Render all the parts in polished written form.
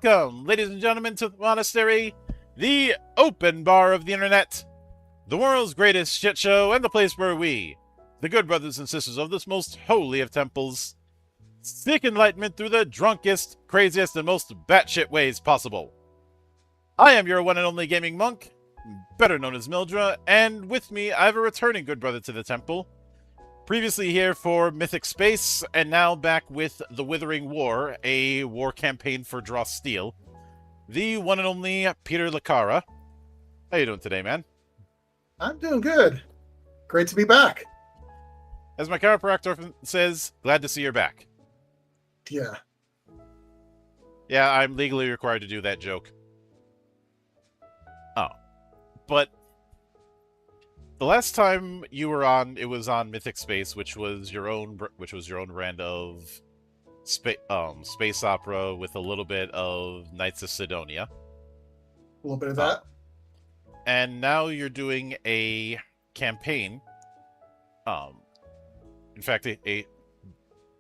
Welcome, ladies and gentlemen, to the monastery, the open bar of the internet, the world's greatest shit show, and the place where we, the good brothers and sisters of this most holy of temples, seek enlightenment through the drunkest, craziest, and most batshit ways possible. I am your one and only gaming monk, better known as Mildra, and with me I have a returning good brother to the temple, previously here for Mythic Space, and now back with the Withering War, a war campaign for Draw Steel. The one and only Peter LaCara. How you doing today, man? I'm doing good. Great to be back. As my chiropractor says, glad to see you're back. Yeah. Yeah, I'm legally required to do that joke. Oh. But the last time you were on, it was on Mythic Space, which was your own brand of space opera with a little bit of Knights of Sidonia. A little bit of that. And now you're doing a campaign. In fact,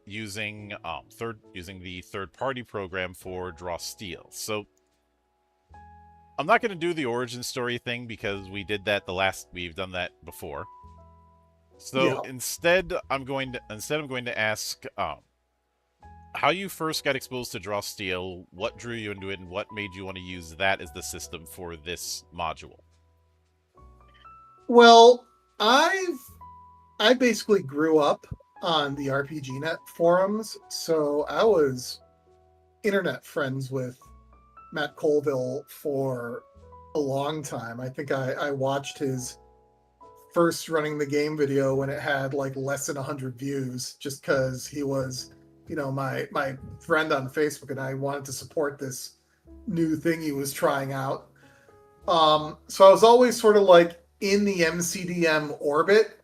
using the third-party program for Draw Steel. So I'm not going to do the origin story thing because we've done that before. So Yeah. instead I'm going to ask how you first got exposed to Draw Steel, what drew you into it, and what made you want to use that as the system for this module. Well, I basically grew up on the RPGNet forums, so I was internet friends with Matt Colville for a long time. I think I watched his first running the game video when it had like less than 100 views, just because he was, my friend on Facebook, and I wanted to support this new thing he was trying out. So I was always sort of like in the MCDM orbit.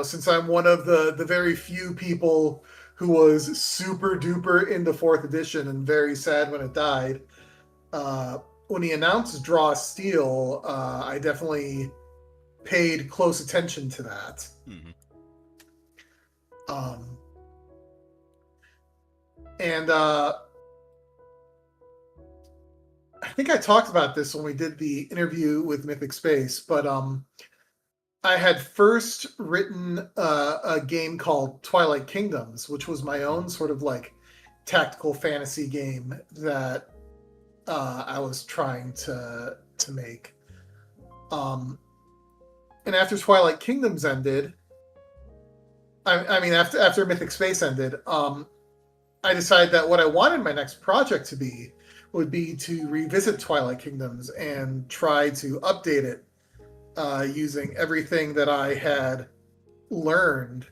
Since I'm one of the very few people who was super duper into 4th edition and very sad when it died, when he announced Draw Steel, I definitely paid close attention to that. Mm-hmm. I think I talked about this when we did the interview with Mythic Space, but I had first written a game called Twilight Kingdoms, which was my own sort of like tactical fantasy game that I was trying to make. And after Twilight Kingdoms ended, after Mythic Space ended, I decided that what I wanted my next project to be would be to revisit Twilight Kingdoms and try to update it using everything that I had learned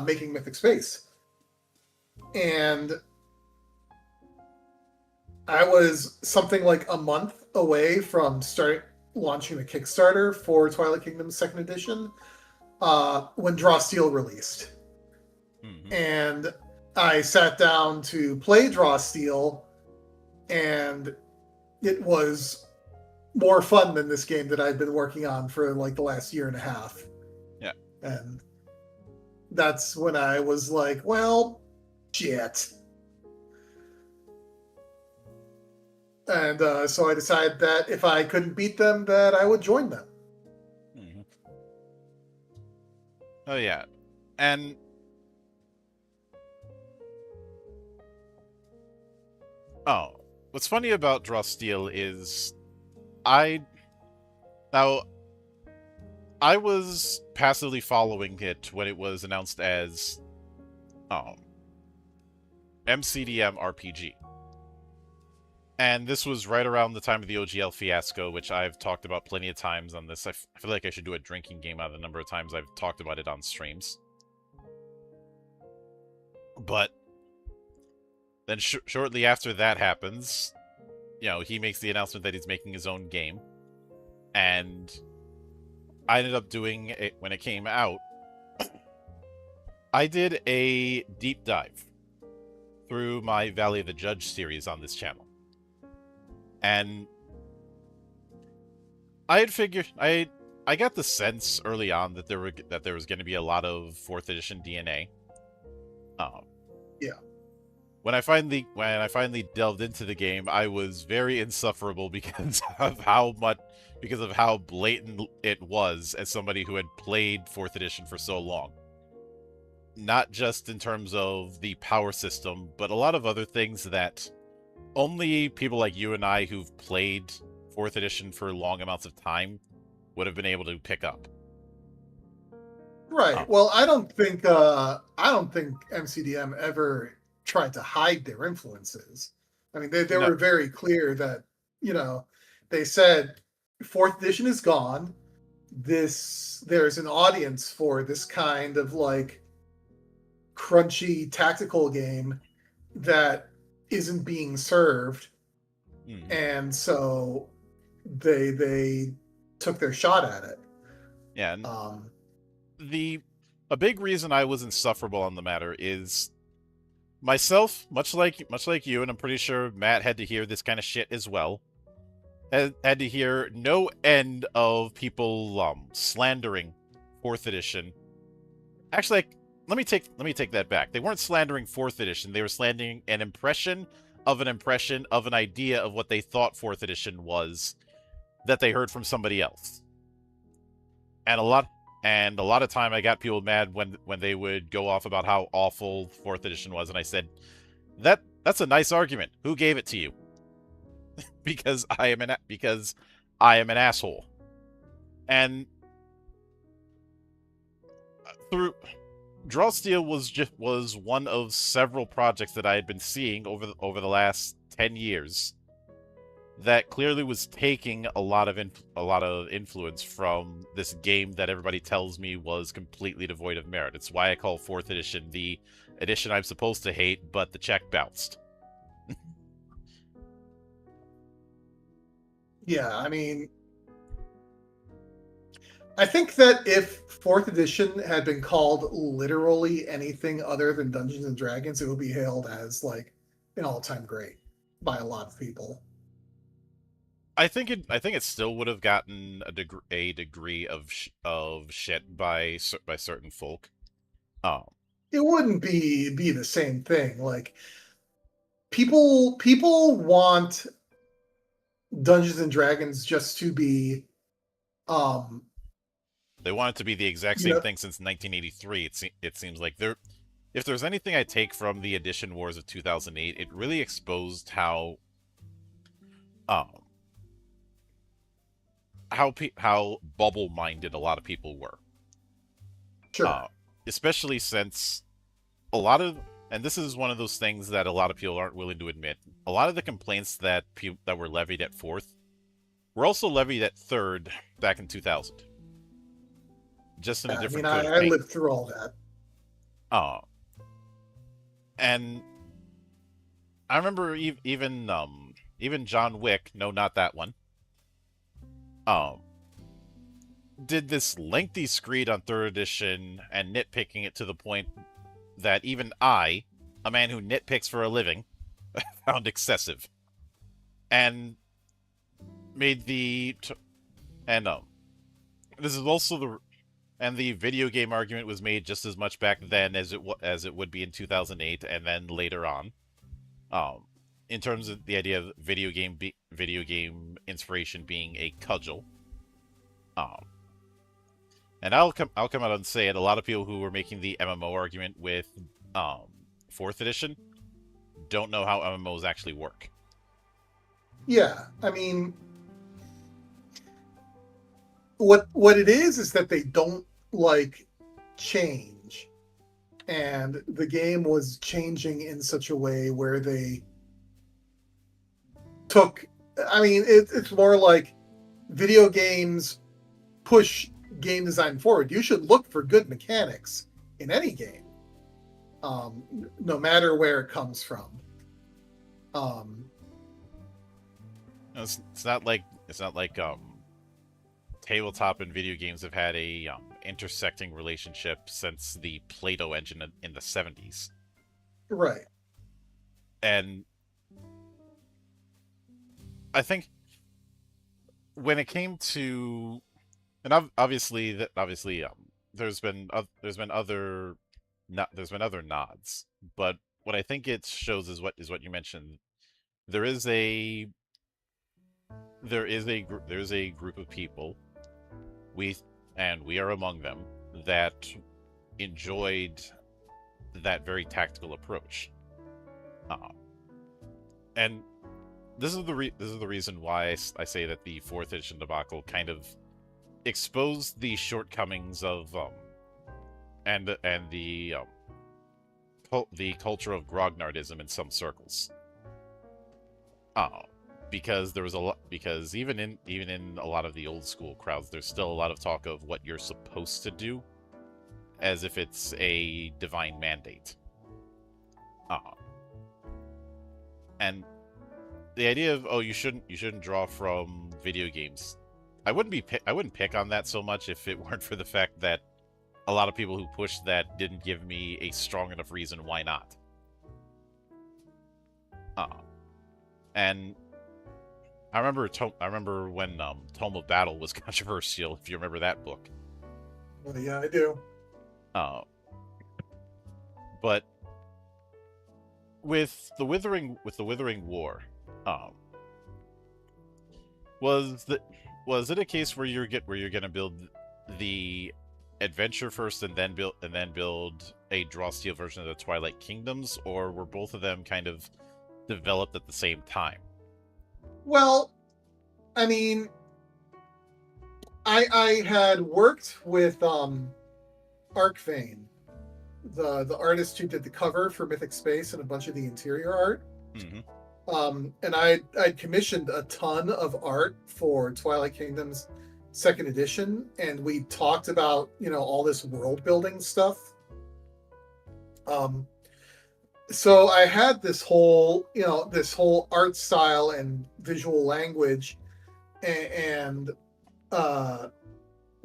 making Mythic Space. And I was something like a month away from launching the Kickstarter for Twilight Kingdoms 2nd Edition when Draw Steel released. Mm-hmm. And I sat down to play Draw Steel, and it was more fun than this game that I'd been working on for like the last year and a half. Yeah. And that's when I was like, well, shit. And so I decided that if I couldn't beat them, that I would join them. Mm-hmm. Oh, yeah. And what's funny about Draw Steel is I was passively following it when it was announced as MCDM RPG. And this was right around the time of the OGL fiasco, which I've talked about plenty of times on this. I feel like I should do a drinking game out of the number of times I've talked about it on streams. But then shortly after that happens, he makes the announcement that he's making his own game. And I ended up doing it when it came out. I did a deep dive through my Valley of the Judge series on this channel. And I had I got the sense early on that there was going to be a lot of fourth edition DNA. Um, Yeah. when I finally delved into the game, I was very insufferable because of how blatant it was as somebody who had played fourth edition for so long. Not just in terms of the power system, but a lot of other things that only people like you and I who've played fourth edition for long amounts of time would have been able to pick up. Right. Um, Well, I don't think MCDM ever tried to hide their influences. I mean, they no, were very clear that, you know, they said fourth edition is gone. There's an audience for this kind of like crunchy tactical game that isn't being served, mm, and so they took their shot at it. yeah, and Um, the a big reason I was insufferable on the matter is myself, much like you, and I'm pretty sure Matt had to hear this kind of shit as well. Had to hear no end of people slandering fourth edition. Actually, let me take that back. They weren't slandering fourth edition. They were slandering an impression of an idea of what they thought fourth edition was that they heard from somebody else. And a lot of time I got people mad when they would go off about how awful fourth edition was, and I said, that's a nice argument. Who gave it to you? because I am an asshole. And through Drawsteel was one of several projects that I had been seeing over the last 10 years that clearly was taking a lot of influence from this game that everybody tells me was completely devoid of merit. It's why I call 4th edition the edition I'm supposed to hate, but the check bounced. yeah, I mean, I think that if fourth edition had been called literally anything other than Dungeons and Dragons, it would be hailed as like an all-time great by a lot of people. I think it still would have gotten a degree of shit by certain folk. Um, It wouldn't be the same thing. Like people want Dungeons and Dragons just to be um they want it to be the exact you same know thing since 1983. It seems like if there's anything I take from the Edition Wars of 2008, it really exposed um how bubble minded a lot of people were. sure. Uh, Especially since a lot of, and this is one of those things that a lot of people aren't willing to admit. A lot of the complaints that were levied at fourth were also levied at third back in 2000, just in a Yeah, I mean different coat of I paint. lived through all that. Uh, and I remember even John Wick, no, not that one, um, did this lengthy screed on third edition and nitpicking it to the point that even I, a man who nitpicks for a living, found excessive, and made and this is also the video game argument was made just as much back then as it would be in 2008 and then later on. Um, in terms of the idea of video game inspiration being a cudgel. Um, and I'll come out and say it. A lot of people who were making the MMO argument with um, fourth edition don't know how MMOs actually work. Yeah, I mean what it is that they don't like change, and the game was changing in such a way where they took I mean it's more like video games push game design forward. You should look for good mechanics in any game, um, no matter where it comes from. um, It's not like tabletop and video games have had a intersecting relationship since the Plato engine in the 70s. right. And I think when it came to obviously there's been other nods, but what I think it shows is what you mentioned. There is a there is a group of people, we and we are among them, that enjoyed that very tactical approach. Uh, and this is the reason why I say that the fourth edition debacle kind of exposed the shortcomings of and the culture of grognardism in some circles. Uh, because there was a lot because even in a lot of the old school crowds, there's still a lot of talk of what you're supposed to do, as if it's a divine mandate. Uh, and the idea of, oh, you shouldn't draw from video games. I wouldn't pick on that so much if it weren't for the fact that a lot of people who pushed that didn't give me a strong enough reason why not. Uh, and I remember when Tome of Battle was controversial, if you remember that book. Well, yeah, I do. Uh, but with the Withering War, um, was it a case where you're gonna build the adventure first and then build a draw steel version of the Twilight Kingdoms, or were both of them kind of developed at the same time? Well, I mean, I had worked with Arcvane, the artist who did the cover for Mythic Space and a bunch of the interior art. Mm-hmm. And I'd commissioned a ton of art for Twilight Kingdoms second edition, and we talked about, all this world building stuff. So I had this whole art style and visual language and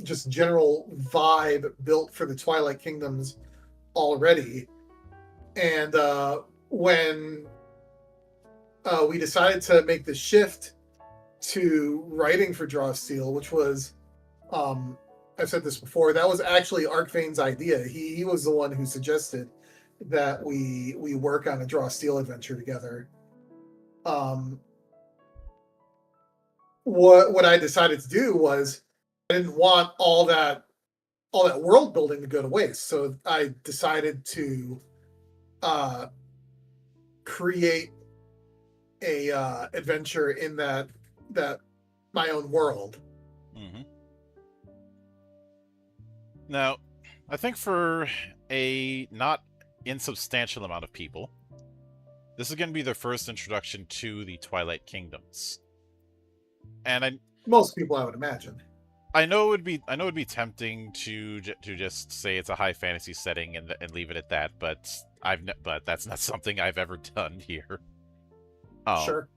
just general vibe built for the Twilight Kingdoms already. And when we decided to make the shift to writing for Draw Steel, which was, I've said this before, that was actually Arcvane's idea. He was the one who suggested that we work on a Draw Steel adventure together. What I decided to do was, I didn't want all that world building to go to waste, so I decided to create a adventure in that my own world. Mm-hmm. Now, I think for a not insubstantial amount of people, this is going to be their first introduction to the Twilight Kingdoms. And most people, I would imagine. I know it would be tempting to just say it's a high fantasy setting and leave it at that, but that's not something I've ever done here. Sure.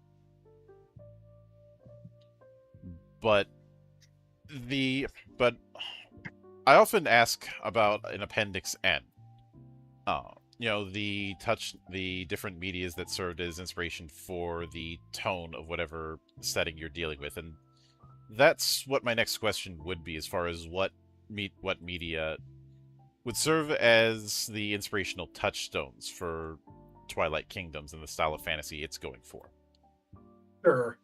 But I often ask about an Appendix N. The different medias that served as inspiration for the tone of whatever setting you're dealing with, and that's what my next question would be, as far as what media would serve as the inspirational touchstones for Twilight Kingdoms and the style of fantasy it's going for. Sure.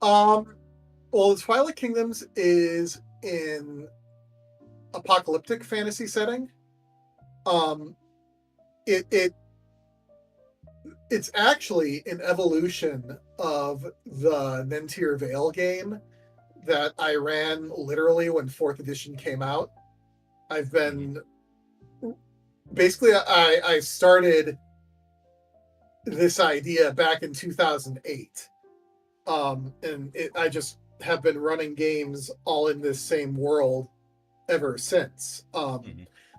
Well, the Twilight Kingdoms is in apocalyptic fantasy setting. It's actually an evolution of the Nentir Vale game that I ran literally when 4th edition came out. I've been basically I started this idea back in 2008. I just have been running games all in this same world ever since.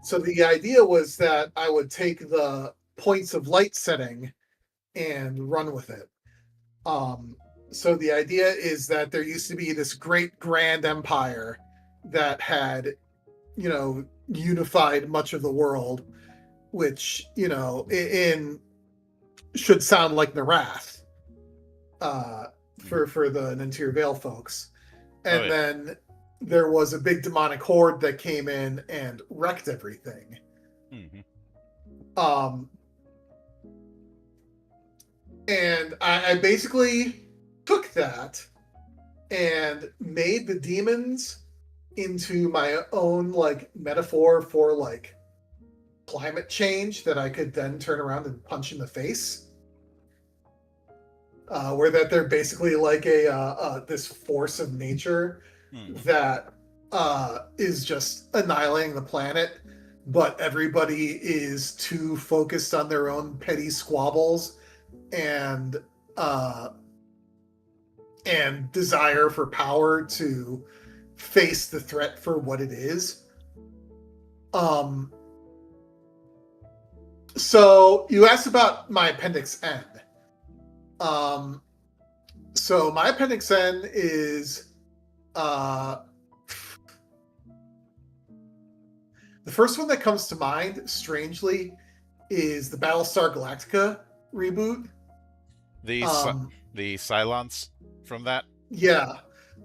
So the idea was that I would take the points of light setting and run with it. So the idea is that there used to be this great grand empire that had, unified much of the world, which, should sound like Narath for the Nentir Vale folks. And then there was a big demonic horde that came in and wrecked everything. Mm-hmm. Um, and I basically took that and made the demons into my own like metaphor for like climate change that I could then turn around and punch in the face. Where that they're basically like a this force of nature Mm-hmm. that is just annihilating the planet, but everybody is too focused on their own petty squabbles and uh, and desire for power to face the threat for what it is. Um, so you asked about my Appendix N. Um, so my Appendix N is uh, the first one that comes to mind, strangely, is the Battlestar Galactica reboot. The Cylons from that. Yeah.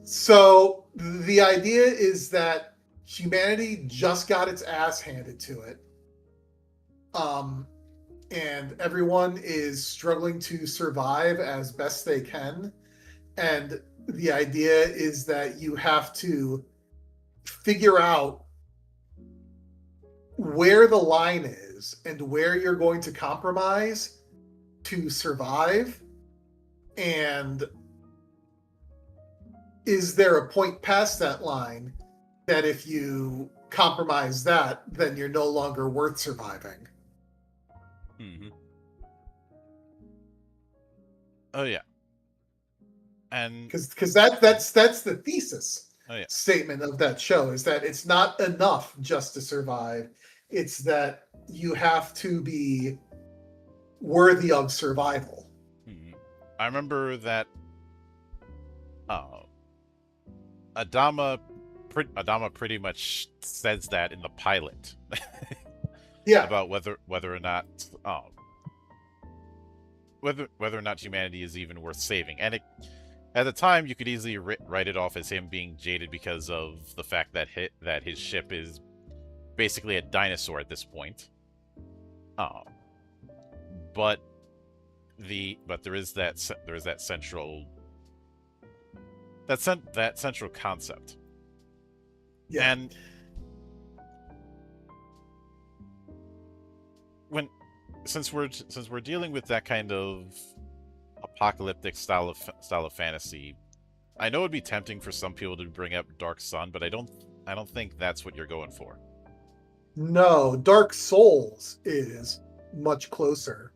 So the idea is that humanity just got its ass handed to it. Um, and everyone is struggling to survive as best they can. And the idea is that you have to figure out where the line is and where you're going to compromise to survive. And is there a point past that line that if you compromise that, then you're no longer worth surviving? Mm-hmm. Oh yeah. And Because that's the thesis oh yeah. statement of that show, is that it's not enough just to survive. It's that you have to be worthy of survival. Mm-hmm. I remember that Adama pretty much says that in the pilot. Yeah. About whether or not whether or not humanity is even worth saving. And at the time, you could easily write it off as him being jaded because of the fact that his ship is basically a dinosaur at this point. But there is that central central concept. Yeah. And since we're dealing with that kind of apocalyptic style of fantasy, I know it'd be tempting for some people to bring up Dark Sun, but I don't think that's what you're going for. No, Dark Souls is much closer.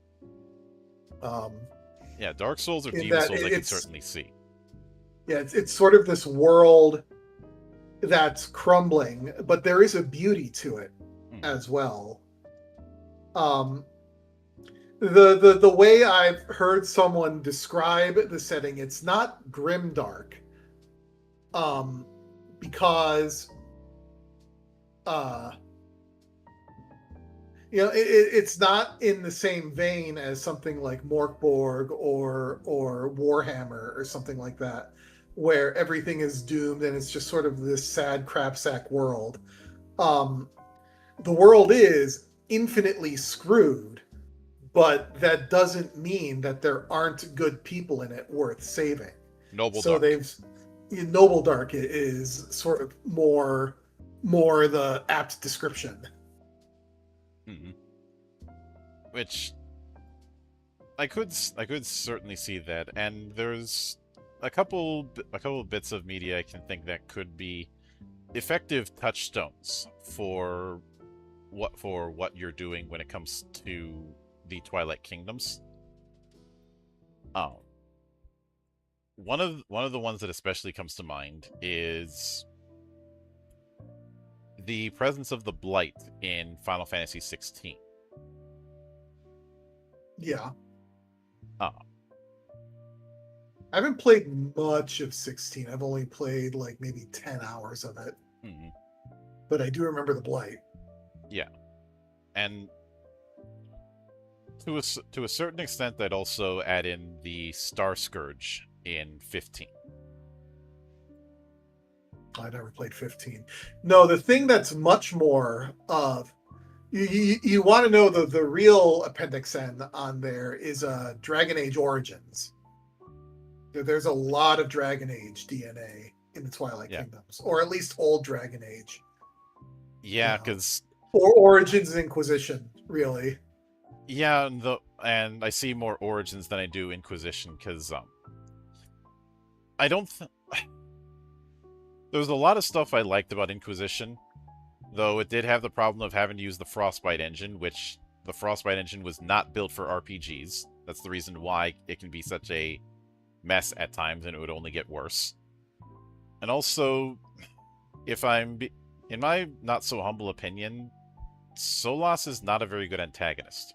Yeah, Dark Souls or Demon Souls I can certainly see. Yeah, it's sort of this world that's crumbling, but there is a beauty to it as well. The way I've heard someone describe the setting, it's not grimdark, because it's not in the same vein as something like Morkborg or Warhammer or something like that, where everything is doomed and it's just sort of this sad crapsack world. The world is infinitely screwed, but that doesn't mean that there aren't good people in it worth saving. Noble Dark is sort of more the apt description. Mm-hmm. Which I could certainly see that, and there's a couple bits of media I can think that could be effective touchstones for what you're doing when it comes to the Twilight Kingdoms. One of the ones that especially comes to mind is the presence of the Blight in Final Fantasy 16. Yeah. I haven't played much of 16. I've only played like maybe 10 hours of it. Mm-hmm. But I do remember the Blight. Yeah. And to a certain extent, I'd also add in the Star Scourge in 15. I never played 15. No, the thing that's much more of you want to know the real Appendix N on there is Dragon Age Origins. There's a lot of Dragon Age DNA in the Twilight Kingdoms, or at least old Dragon Age. Yeah, because or Origins Inquisition, really. Yeah, and I see more Origins than I do Inquisition because I don't. There was a lot of stuff I liked about Inquisition, though it did have the problem of having to use the Frostbite engine, which the Frostbite engine was not built for RPGs. That's the reason why it can be such a mess at times, and it would only get worse. And also, in my not so humble opinion, Solas is not a very good antagonist.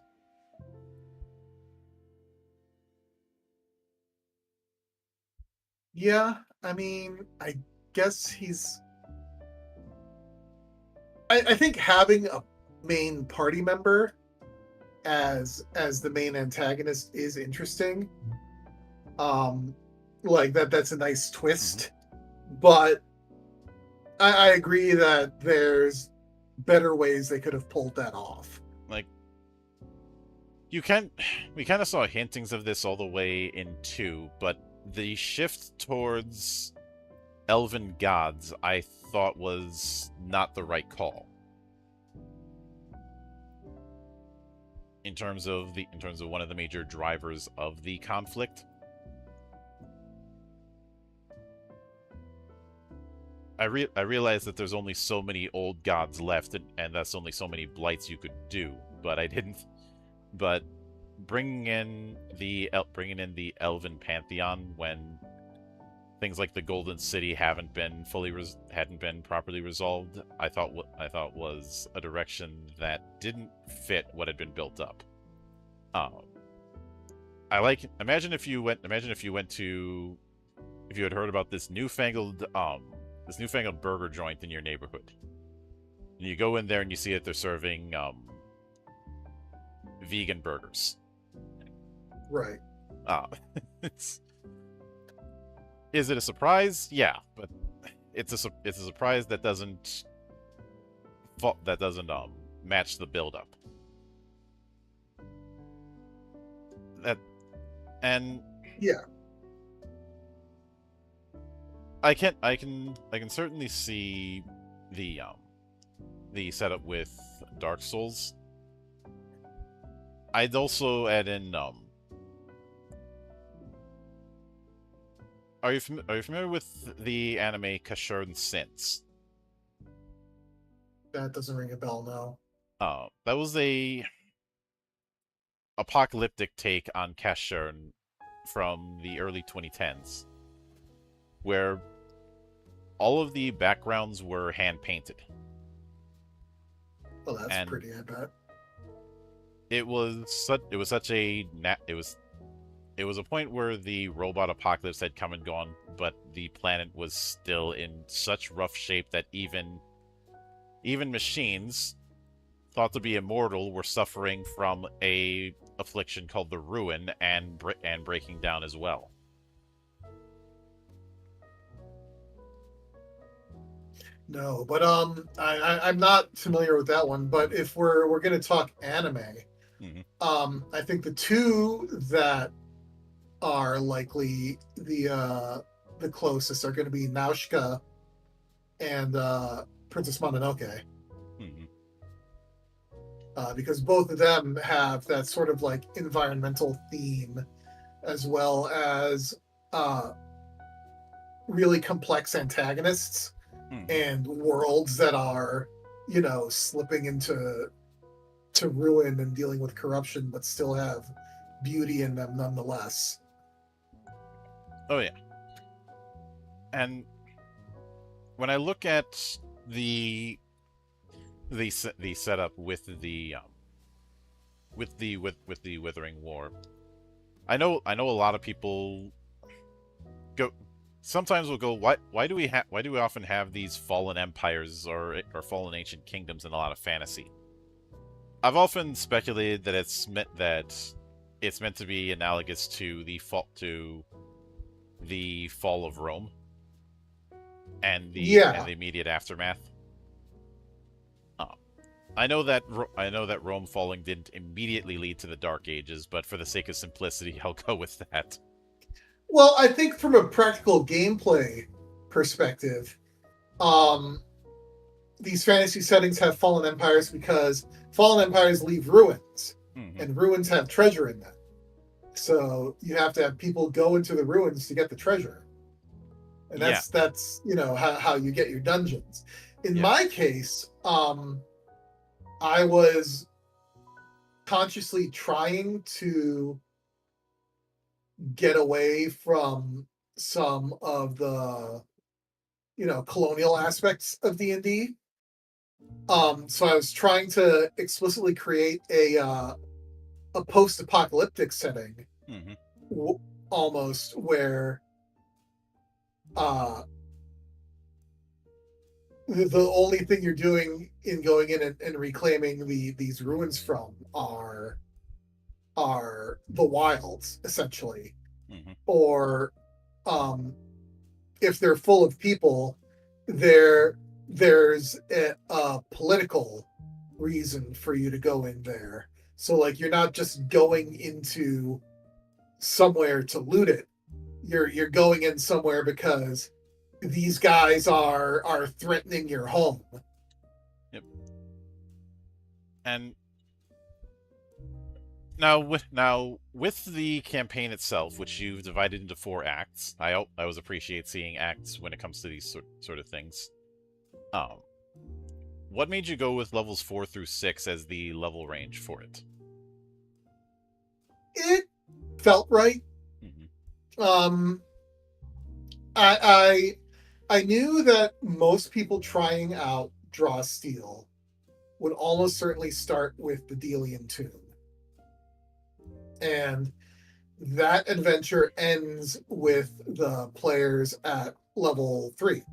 Yeah, I mean, I guess he's. I think having a main party member as the main antagonist is interesting. Like that's a nice twist. But I agree that there's better ways they could have pulled that off. Like, we kind of saw hintings of this all the way in 2, but the shift towards elven gods I thought was not the right call. In terms of one of the major drivers of the conflict. I realize that there's only so many old gods left, and that's only so many blights you could do. But I didn't. But bringing in the elven pantheon when things like the Golden City hadn't been properly resolved, I thought was a direction that didn't fit what had been built up. Imagine if you had heard about this newfangled burger joint in your neighborhood. And you go in there and you see that they're serving vegan burgers. Right. Is it a surprise? Yeah, but it's a surprise that doesn't match the build-up. Yeah. I can certainly see the setup with Dark Souls. I'd also add in Are you familiar with the anime Kasshern Sins? That doesn't ring a bell, no. That was a apocalyptic take on Kasshern from the early 2010s, where all of the backgrounds were hand-painted. Well, that's pretty, I bet. It was a point where the robot apocalypse had come and gone, but the planet was still in such rough shape that even machines thought to be immortal were suffering from a affliction called the Ruin and breaking down as well. No, but I'm not familiar with that one. But if we're gonna talk anime, I think the two that are likely the closest are going to be Nausicaa and Princess Mononoke. Because both of them have that sort of like environmental theme, as well as really complex antagonists and worlds that are, slipping into ruin and dealing with corruption, but still have beauty in them nonetheless. Oh yeah. And when I look at the setup with the Withering War, I know a lot of people sometimes will go, why do we often have these fallen empires or fallen ancient kingdoms in a lot of fantasy? I've often speculated that it's meant to be analogous to the fall of Rome, and the Yeah. immediate aftermath. Oh, I know that Rome falling didn't immediately lead to the Dark Ages, but for the sake of simplicity, I'll go with that. Well, I think from a practical gameplay perspective, um, these fantasy settings have fallen empires because fallen empires leave ruins, Mm-hmm. and ruins have treasure in them. So you have to have people go into the ruins to get the treasure, and Yeah, that's how you get your dungeons. In yeah. my case, I was consciously trying to get away from some of the colonial aspects of D&D. So I was trying to explicitly create a post-apocalyptic setting, Mm-hmm. almost, where uh, the only thing you're doing in going in and reclaiming these ruins from are the wilds, essentially. Mm-hmm. Or if they're full of people, there's a political reason for you to go in there. So like you're not just going into somewhere to loot it. You're going in somewhere because these guys are threatening your home. Yep. And now with the campaign itself, which you've divided into 4 acts, I always appreciate seeing acts when it comes to these sort of things. Um, what made you go with levels 4 through 6 as the level range for it? It felt right. Mm-hmm. Um, I I knew that most people trying out Draw Steel would almost certainly start with the Delian Tomb. And that adventure ends with the players at level 3.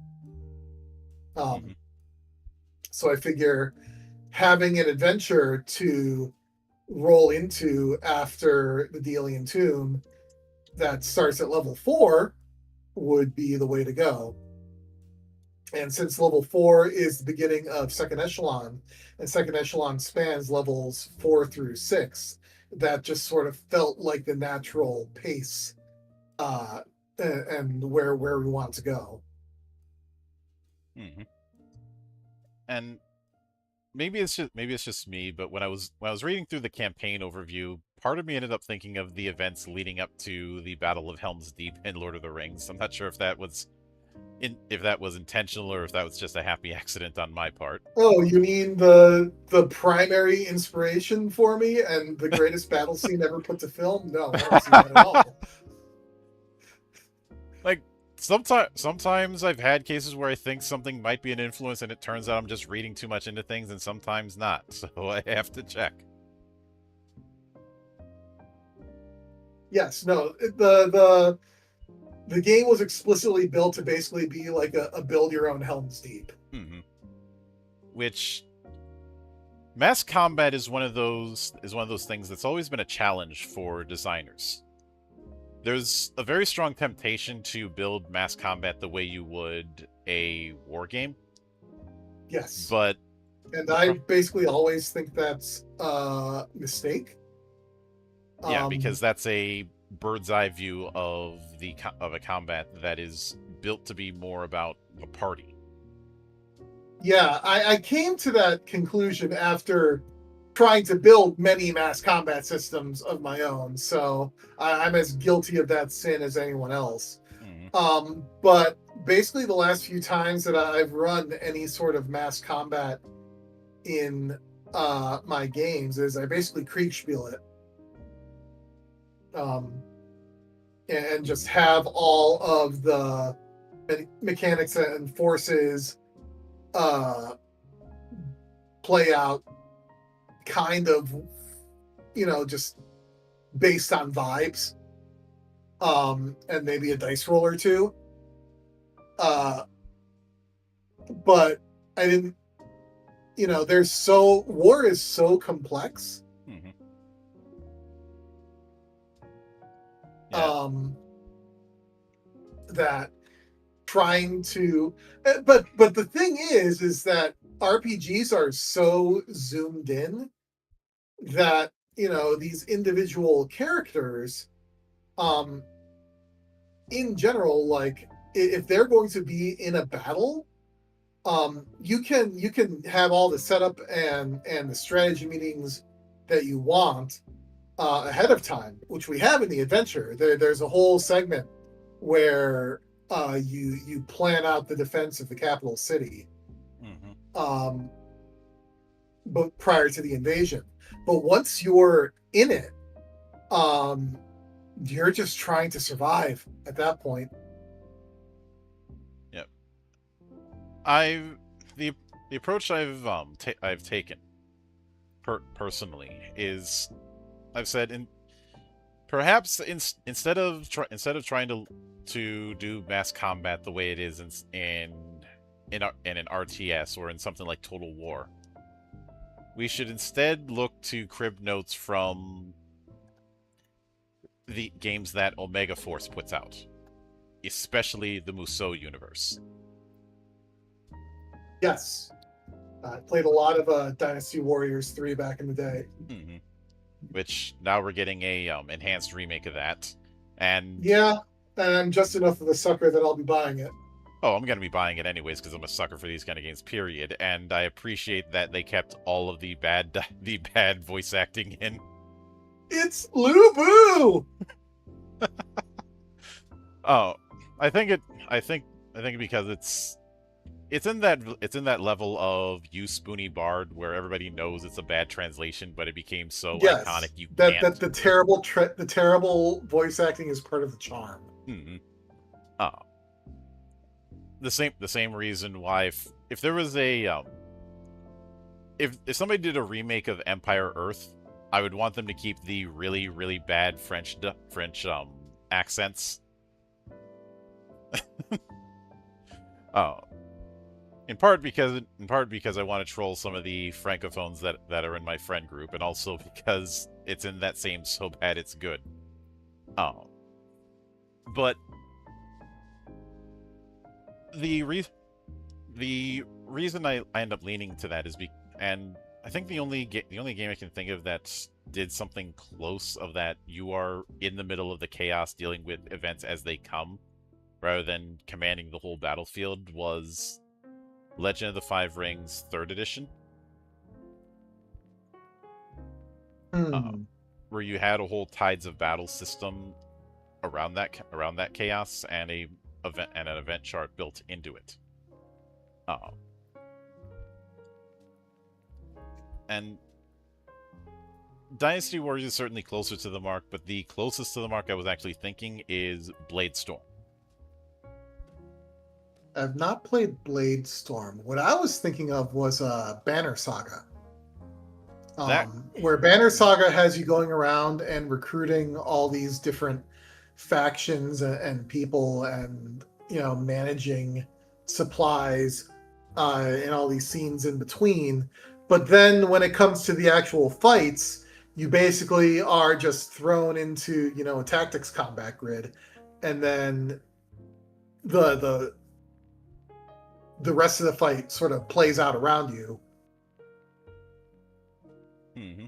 Mm-hmm. So I figure having an adventure to roll into after the Delian Tomb that starts at level 4 would be the way to go. And since level 4 is the beginning of second echelon, and second echelon spans levels 4 through 6, that just sort of felt like the natural pace and where we want to go. Mm-hmm. And maybe it's just me, but when I was reading through the campaign overview, part of me ended up thinking of the events leading up to the Battle of Helm's Deep in Lord of the Rings. I'm not sure if that was intentional or if that was just a happy accident on my part. Oh, you mean the primary inspiration for me and the greatest battle scene ever put to film? No, I don't see that at all. Like sometimes I've had cases where I think something might be an influence and it turns out I'm just reading too much into things, and sometimes not. So I have to check. Yes, no, the game was explicitly built to basically be like a build your own Helm's Deep. Mm-hmm. Which mass combat is one of those things that's always been a challenge for designers. There's a very strong temptation to build mass combat the way you would a war game, Yes. but And the I pro- basically always think that's a mistake. yeah, because that's a bird's eye view of a combat that is built to be more about a party. Yeah, I came to that conclusion after trying to build many mass combat systems of my own, so I'm as guilty of that sin as anyone else. Mm-hmm. But basically, the last few times that I've run any sort of mass combat in my games is I basically Kriegspiel it, and just have all of the mechanics and forces play out kind of, just based on vibes, and maybe a dice roll or two. But I didn't, war is so complex. Mm-hmm. Yeah. That trying to, but the thing is that RPGs are so zoomed in that these individual characters, um, in general, like if they're going to be in a battle, you can have all the setup and the strategy meetings that you want ahead of time, which we have in the adventure. There's a whole segment where you plan out the defense of the capital city, Mm-hmm. um, but prior to the invasion. But once you're in it, um, you're just trying to survive at that point. Yep. I've the the approach I've taken personally is I've said perhaps instead of trying to do mass combat the way it is in an RTS or in something like Total War, we should instead look to crib notes from the games that Omega Force puts out, especially the Musou universe. Yes, I played a lot of Dynasty Warriors 3 back in the day. Mm-hmm. Which now we're getting a enhanced remake of that, and Yeah, and I'm just enough of a sucker that I'll be buying it. oh, I'm gonna be buying it anyways because I'm a sucker for these kind of games. Period. And I appreciate that they kept all of the bad voice acting in. It's Lu Bu. Oh, I think it. I think because it's in that level of you Spoony Bard where everybody knows it's a bad translation, but it became so iconic Yes, you that can't. the terrible voice acting is part of the charm. Mm-hmm. Oh, the same reason why if there was a if somebody did a remake of Empire Earth, I would want them to keep the really bad French accents. Oh, in part because I want to troll some of the francophones that are in my friend group, and also because it's in that same so bad it's good. Oh, but the the reason I end up leaning to that is and I think the only game I can think of that did something close of that, you are in the middle of the chaos dealing with events as they come rather than commanding the whole battlefield, was Legend of the Five Rings 3rd edition. Uh, Hmm. where you had a whole Tides of Battle system around that chaos and an event chart built into it. Uh, and Dynasty Warriors is certainly closer to the mark, but the closest to the mark I was actually thinking is Blade Storm. I've not played Blade Storm. What I was thinking of was Banner Saga. That Where Banner Saga has you going around and recruiting all these different factions and people, and managing supplies and all these scenes in between. But then when it comes to the actual fights, you basically are just thrown into a tactics combat grid, and then the the rest of the fight sort of plays out around you. mm-hmm.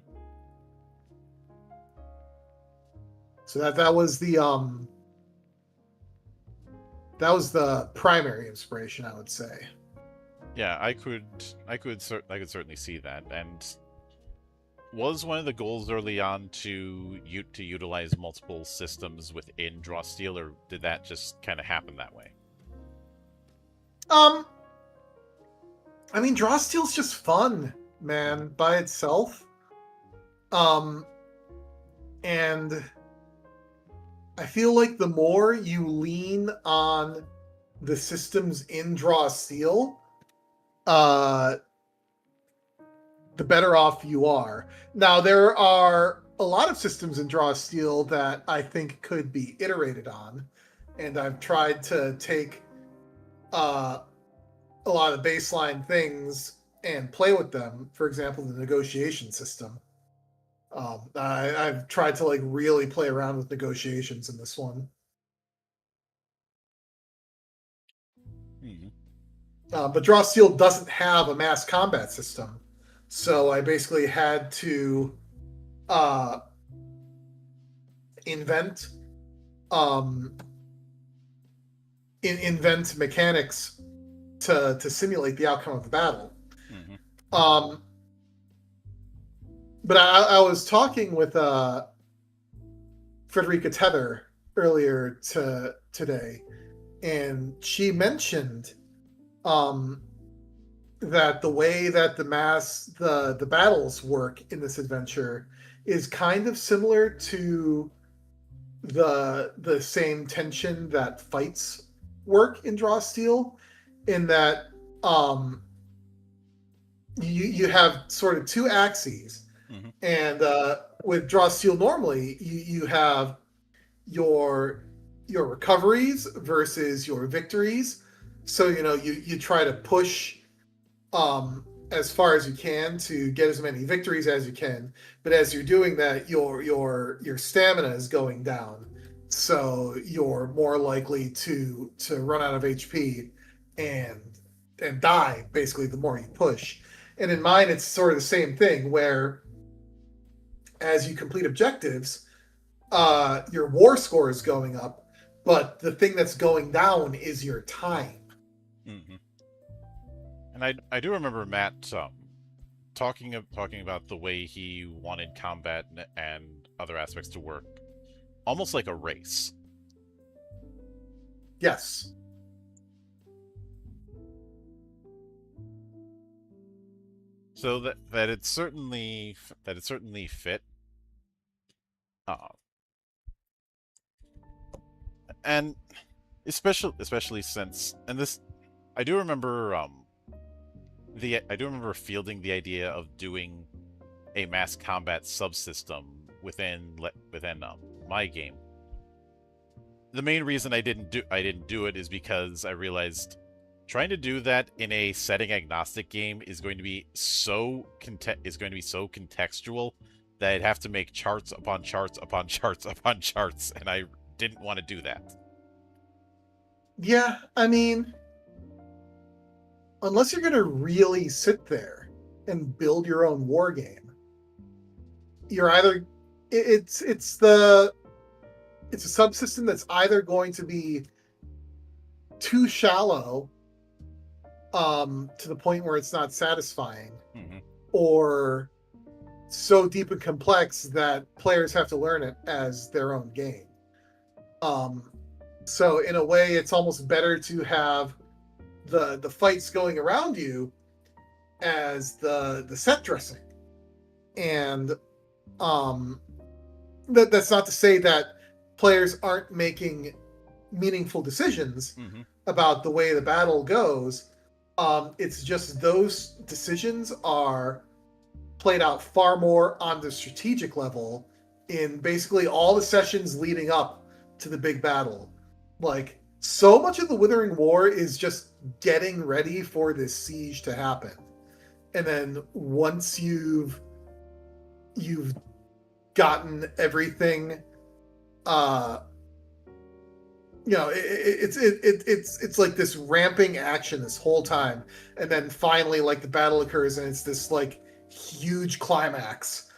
So that was the primary inspiration, I would say. Yeah, I could certainly see that, and was one of the goals early on to utilize multiple systems within Draw Steel, or did that just kind of happen that way? Um, I mean, Draw Steel's just fun, man, by itself. Um, and I feel like the more you lean on the systems in Draw Steel, uh, the better off you are. Now, there are a lot of systems in Draw Steel that I think could be iterated on, and I've tried to take a lot of baseline things and play with them. For example, the negotiation system. I've tried to really play around with negotiations in this one. But Draw Steel doesn't have a mass combat system, so I basically had to invent invent mechanics to simulate the outcome of the battle. Mm-hmm. But I was talking with Frederica Tether earlier today, and she mentioned that the way that the battles work in this adventure is kind of similar to the same tension that fights work in Draw Steel, in that you have sort of two axes. Mm-hmm. And with Draw Steel, normally you have your recoveries versus your victories. So you try to push as far as you can to get as many victories as you can. But as you're doing that, your stamina is going down, so you're more likely to run out of HP and die. Basically, the more you push. And in mine, it's sort of the same thing, where as you complete objectives, your war score is going up, but the thing that's going down is your time. Mm-hmm. And I do remember Matt talking about the way he wanted combat and other aspects to work, almost like a race. Yes. So that it certainly fit. And especially since, and this, I do remember fielding the idea of doing a mass combat subsystem within my game. The main reason I didn't do it is because I realized trying to do that in a setting agnostic game is going to be so contextual that I'd have to make charts upon charts upon charts upon charts, and I didn't want to do that. Yeah, I mean, unless you're going to really sit there and build your own war game, you're either it's a subsystem that's either going to be too shallow to the point where it's not satisfying, mm-hmm. or so deep and complex that players have to learn it as their own game. So in a way, it's almost better to have the fights going around you as the set dressing. And that's not to say that players aren't making meaningful decisions mm-hmm. about the way the battle goes. It's just those decisions are played out far more on the strategic level in basically all the sessions leading up to the big battle. Like, so much of the Withering War is just getting ready for this siege to happen. And then once you've gotten everything, it's like this ramping action this whole time, and then finally, like, the battle occurs and it's this like huge climax.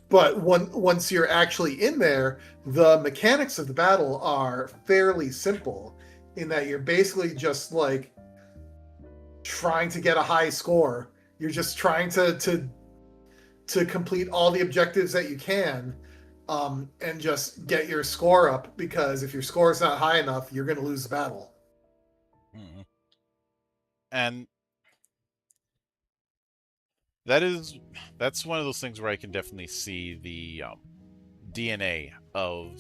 But once you're actually in there, the mechanics of the battle are fairly simple, in that you're basically just like trying to get a high score. You're just trying to complete all the objectives that you can, and just get your score up, because if your score is not high enough, you're going to lose the battle. Mm-hmm. And that's one of those things where I can definitely see the DNA of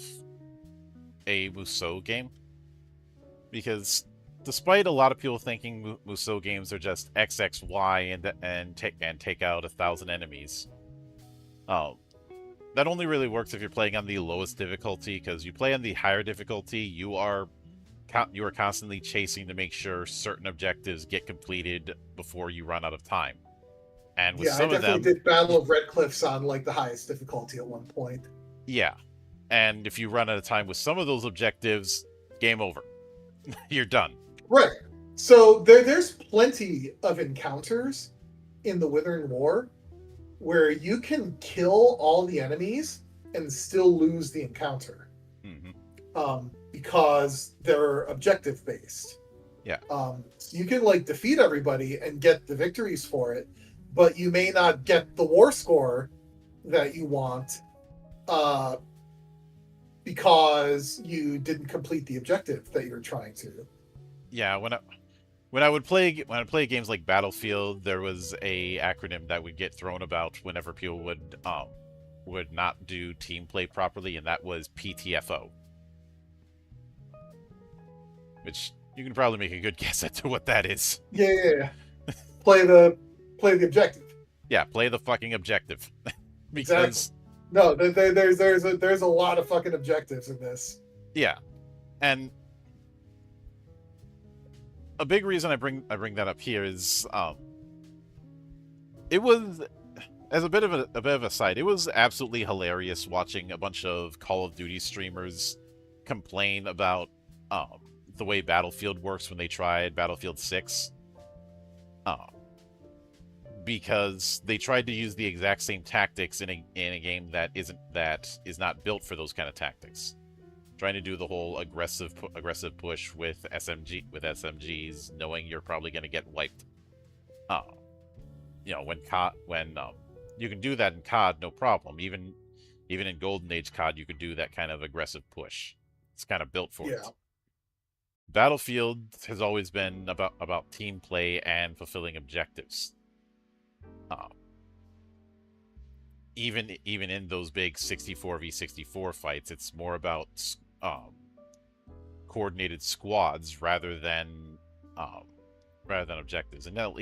a Musou game, because despite a lot of people thinking Musou games are just XXY and take out 1,000 enemies, that only really works if you're playing on the lowest difficulty, because you play on the higher difficulty, you are constantly chasing to make sure certain objectives get completed before you run out of time. And with some I of them, did Battle of Red Cliffs on like the highest difficulty at one point. Yeah, and if you run out of time with some of those objectives, game over. You're done. Right. So there's plenty of encounters in the Withering War where you can kill all the enemies and still lose the encounter, because they're objective based. Yeah. So you can like defeat everybody and get the victories for it, but you may not get the war score that you want, uh, because you didn't complete the objective that you're trying to. Yeah, when I would play games like Battlefield, there was a acronym that would get thrown about whenever people would not do team play properly, and that was PTFO, which you can probably make a good guess as to what that is. Yeah. play the objective. Yeah, play the fucking objective. Exactly. Because No, there's a lot of fucking objectives in this. yeah, and a big reason I bring that up here is it was, as a bit of a side, it was absolutely hilarious watching a bunch of Call of Duty streamers complain about the way Battlefield works when they tried Battlefield 6. Because they tried to use the exact same tactics in a game that is not built for those kind of tactics. Trying to do the whole aggressive push with SMGs, knowing you're probably going to get wiped. When you can do that in COD, no problem. Even in Golden Age COD, you could do that kind of aggressive push. It's kind of built for it. Battlefield has always been about team play and fulfilling objectives. Even in those big 64v64 fights, it's more about coordinated squads rather than objectives. And now,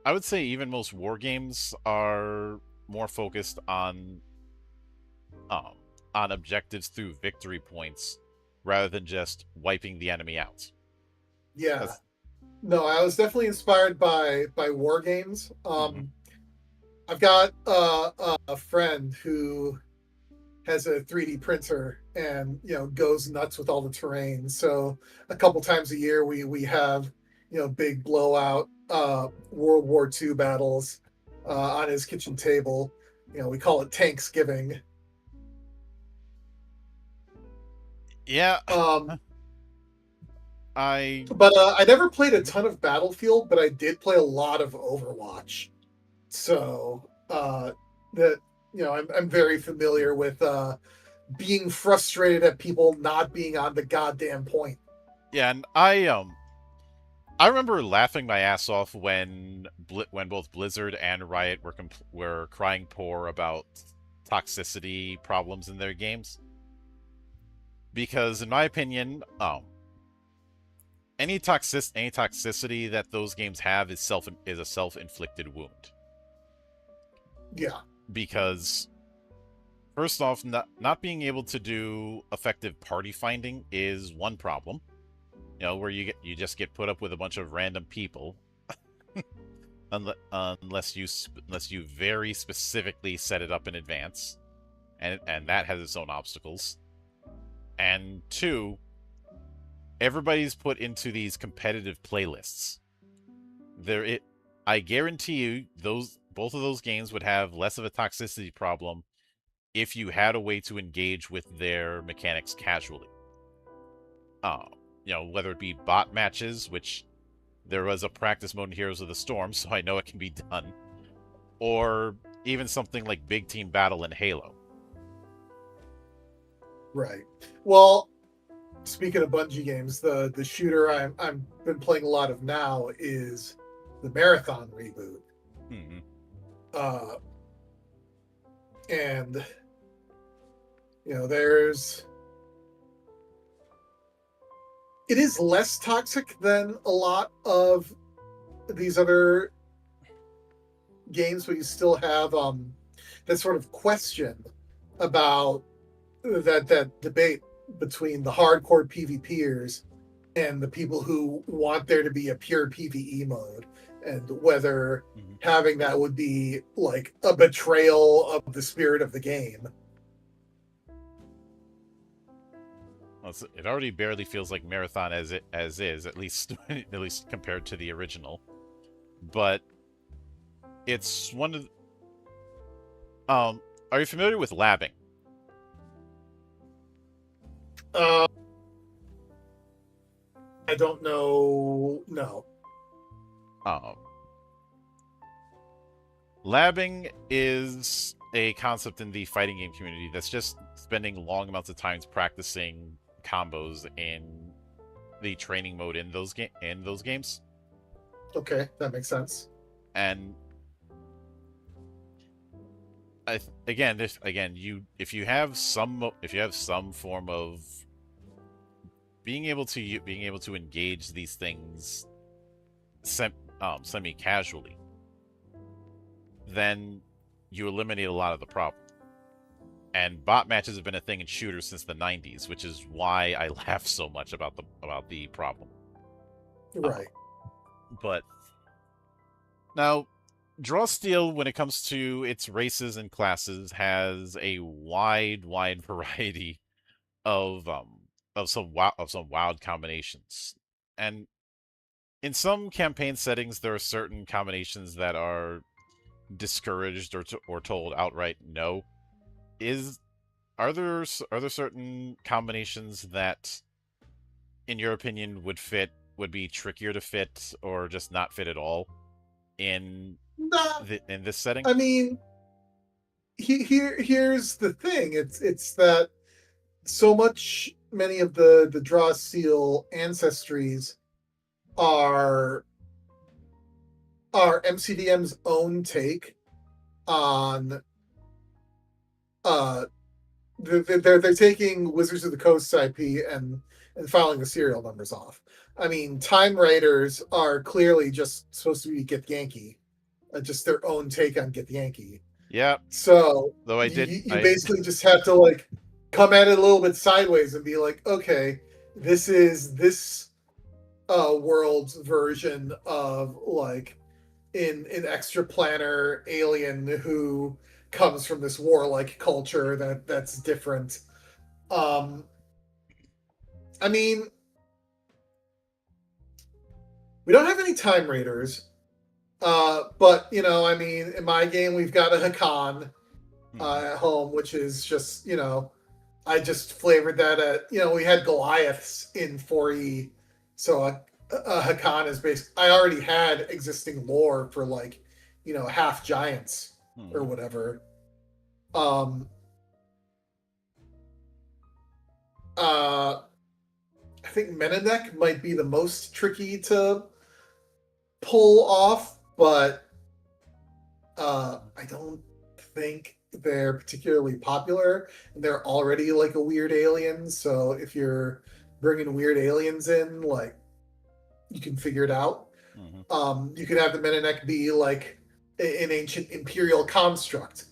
I would say even most war games are more focused on objectives through victory points rather than just wiping the enemy out. Yeah. No, I was definitely inspired by war games. I've got a friend who has a 3D printer and goes nuts with all the terrain. So a couple times a year we have big blowout World War II battles on his kitchen table. We call it Tanksgiving. Yeah. I never played a ton of Battlefield, but I did play a lot of Overwatch. So I'm very familiar with being frustrated at people not being on the goddamn point. Yeah, and I remember laughing my ass off when both Blizzard and Riot were crying poor about toxicity problems in their games. Because in my opinion, any toxicity that those games have is a self-inflicted wound. Yeah. Because first off, not being able to do effective party finding is one problem. Where you just get put up with a bunch of random people, unless you very specifically set it up in advance, and that has its own obstacles. And two, everybody's put into these competitive playlists. I guarantee you, both of those games would have less of a toxicity problem if you had a way to engage with their mechanics casually. Whether it be bot matches, which there was a practice mode in Heroes of the Storm, so I know it can be done, or even something like Big Team Battle in Halo. Right. Well, speaking of Bungie games, the shooter I've been playing a lot of now is the Marathon reboot. And it is less toxic than a lot of these other games, but you still have that sort of question about that debate between the hardcore PvPers and the people who want there to be a pure PvE mode, and whether having that would be like a betrayal of the spirit of the game. It already barely feels like marathon as is, at least at least compared to the original. But it's one of are you familiar with labbing? Uh, I don't know. No. Um, Labbing is a concept in the fighting game community that's just spending long amounts of time practicing combos in the training mode in those games. Okay, that makes sense. And again, if you have some form of being able to engage these things semi casually, then you eliminate a lot of the problem. And bot matches have been a thing in shooters since the 90s, which is why I laugh so much about the problem. Right. But now, Draw Steel, when it comes to its races and classes, has a wide variety of some wild combinations. And in some campaign settings, there are certain combinations that are discouraged or told outright no. Are there certain combinations that, in your opinion, would be trickier to fit or just not fit at all in Nah, in this setting? I mean, here's the thing. It's that many of the draw seal ancestries are MCDM's own take on uh they're taking Wizards of the Coast IP and filing the serial numbers off. I mean, Time Raiders are clearly just supposed to be Get Yankee, just their own take on Get Yankee. Yeah. So Though you basically just have to like come at it a little bit sideways and be like, okay, this is this world's version of like an extra planar alien who comes from this warlike culture that's different. I mean, we don't have any Time Raiders, but I mean, in my game we've got a Hakan at home, which is just I just flavored that at we had Goliaths in 4E, so a Hakan is I already had existing lore for like half giants or whatever. I think Menenek might be the most tricky to pull off, but I don't think they're particularly popular. And they're already like a weird alien, so if you're bringing weird aliens in, like you can figure it out. You could have the Menenek be like an ancient imperial construct,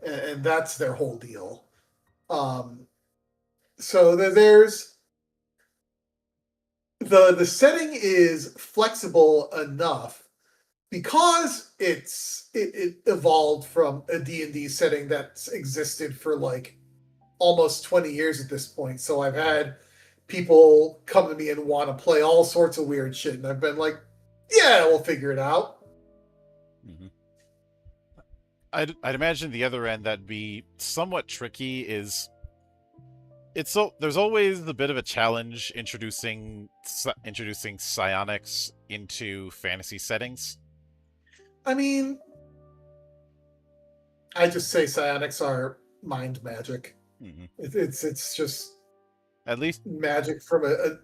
and that's their whole deal. So there's the setting is flexible enough because it evolved from a D&D setting that's existed for like almost 20 years at this point. So I've had people come to me and want to play all sorts of weird shit, and I've been like, yeah, we'll figure it out. I'd imagine the other end that'd be somewhat tricky is there's always a bit of a challenge introducing psionics into fantasy settings. I mean, I just say psionics are mind magic. It's just at least magic from a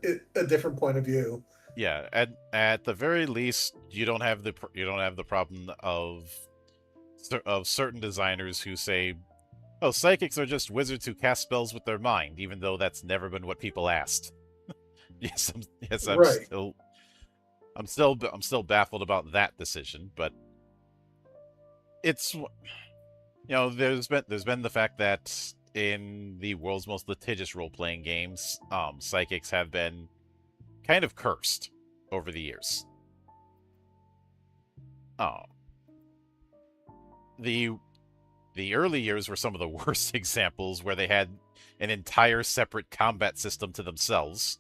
different point of view. Yeah, at the very least, you don't have the problem of certain designers who say, "Oh, psychics are just wizards who cast spells with their mind," even though that's never been what people asked. I'm right. still baffled about that decision, but it's there's been the fact that in the world's most litigious role-playing games, psychics have been kind of cursed over the years. The early years were some of the worst examples, where they had an entire separate combat system to themselves.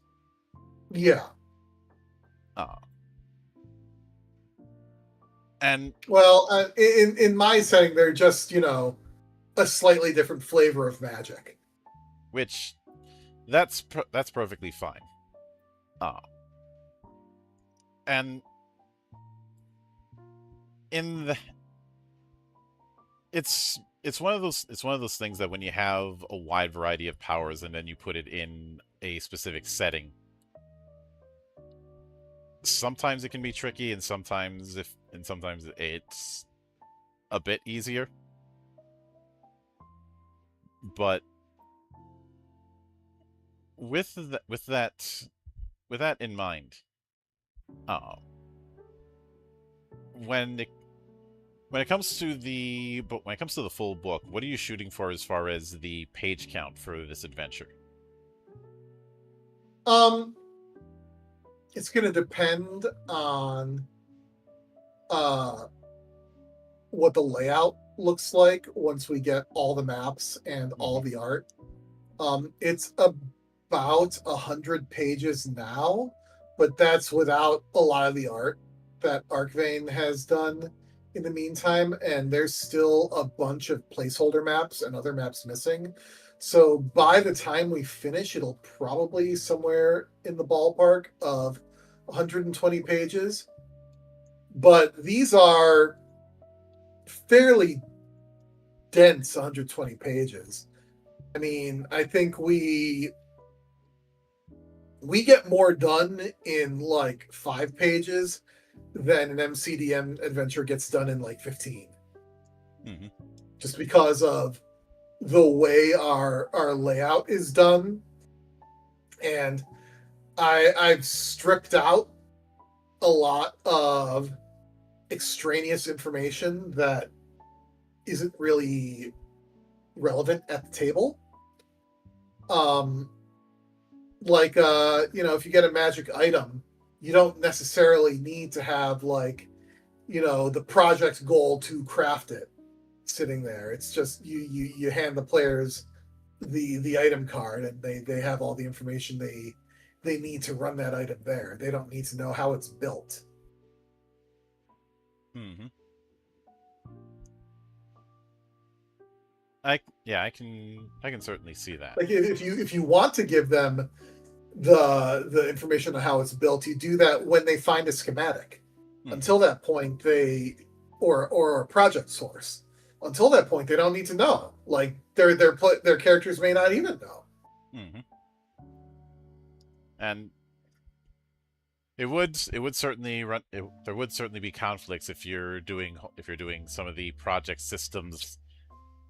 Yeah. And Well, in my setting, they're just a slightly different flavor of Magic. which that's perfectly fine. And in the it's one of those things that when you have a wide variety of powers and then you put it in a specific setting, sometimes it can be tricky, and sometimes it's a bit easier. But with that in mind, when it comes to the full book, what are you shooting for as far as the page count for this adventure? It's going to depend on what the layout looks like once we get all the maps and all the art. It's about 100 pages now, but that's without a lot of the art that Arcvane has done in the meantime, and there's still a bunch of placeholder maps and other maps missing. So by the time we finish, it'll probably somewhere in the ballpark of 120 pages. But these are fairly dense 120 pages. I mean, I think we get more done in like 5 pages than an MCDM adventure gets done in like 15. Mm-hmm. Just because of the way our layout is done. And I've stripped out a lot of extraneous information that isn't really relevant at the table. Like if you get a magic item, you don't necessarily need to have the project goal to craft it sitting there. It's just you hand the players the item card, and they have all the information they need to run that item there. They don't need to know how it's built. Mm-hmm. I can certainly see that. Like if you want to give them the information on how it's built, you do that when they find a schematic. Mm-hmm. Until that point, or a project source. Until that point, they don't need to know. Like their characters may not even know. Mm-hmm. And it would certainly run. There would certainly be conflicts if you're doing some of the project systems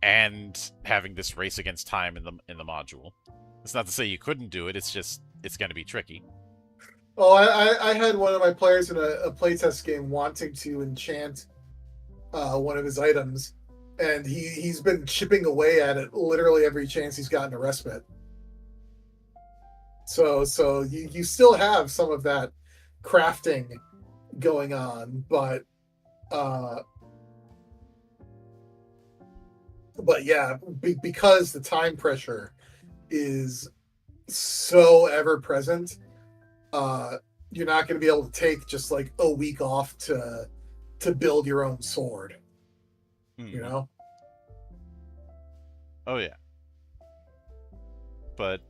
and having this race against time in the module. It's not to say you couldn't do it. It's just it's going to be tricky. Oh, I had one of my players in a playtest game wanting to enchant one of his items, and he's been chipping away at it literally every chance he's gotten a respite. So you still have some of that crafting going on, but yeah, because the time pressure is so ever present, you're not going to be able to take just like a week off to build your own sword. Mm-hmm. You know? Oh yeah. But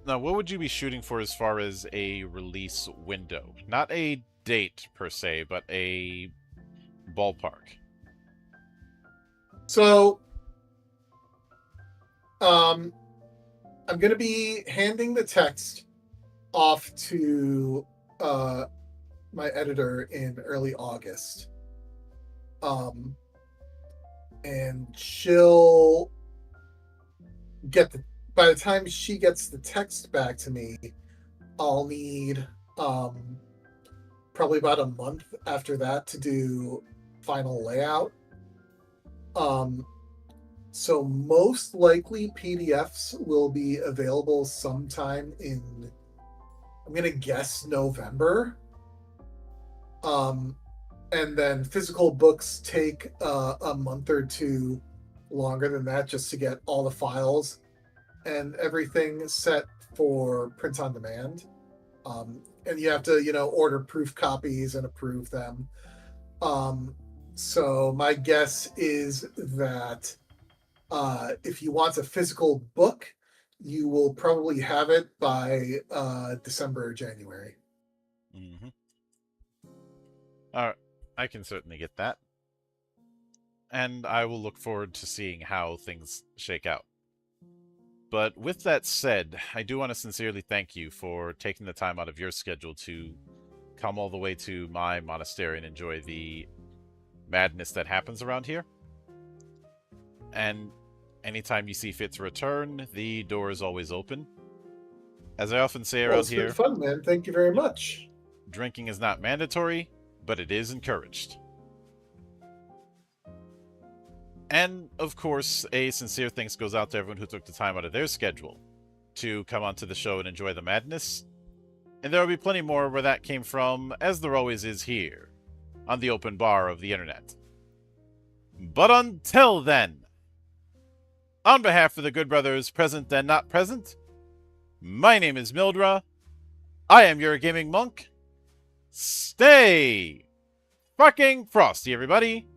now, what would you be shooting for as far as a release window? Not a date per se, but a ballpark. So, I'm going to be handing the text off to my editor in early August. And she'll get by the time she gets the text back to me, I'll need probably about a month after that to do final layout. So most likely PDFs will be available sometime in, I'm going to guess, November. And then physical books take a month or two longer than that just to get all the files and everything set for print on demand. And you have to, order proof copies and approve them. So my guess is that if you want a physical book, you will probably have it by December or January. Mm-hmm. All right, I can certainly get that. And I will look forward to seeing how things shake out. But with that said, I do want to sincerely thank you for taking the time out of your schedule to come all the way to my monastery and enjoy the madness that happens around here. And anytime you see fit to return, the door is always open. As I often say around here, it's been fun, man. Thank you very much. Drinking is not mandatory, but it is encouraged. And, of course, a sincere thanks goes out to everyone who took the time out of their schedule to come onto the show and enjoy the madness. And there will be plenty more where that came from, as there always is here, on the open bar of the internet. But until then, on behalf of the good brothers present and not present, my name is Mildra. I am your gaming monk. Stay fucking frosty, everybody.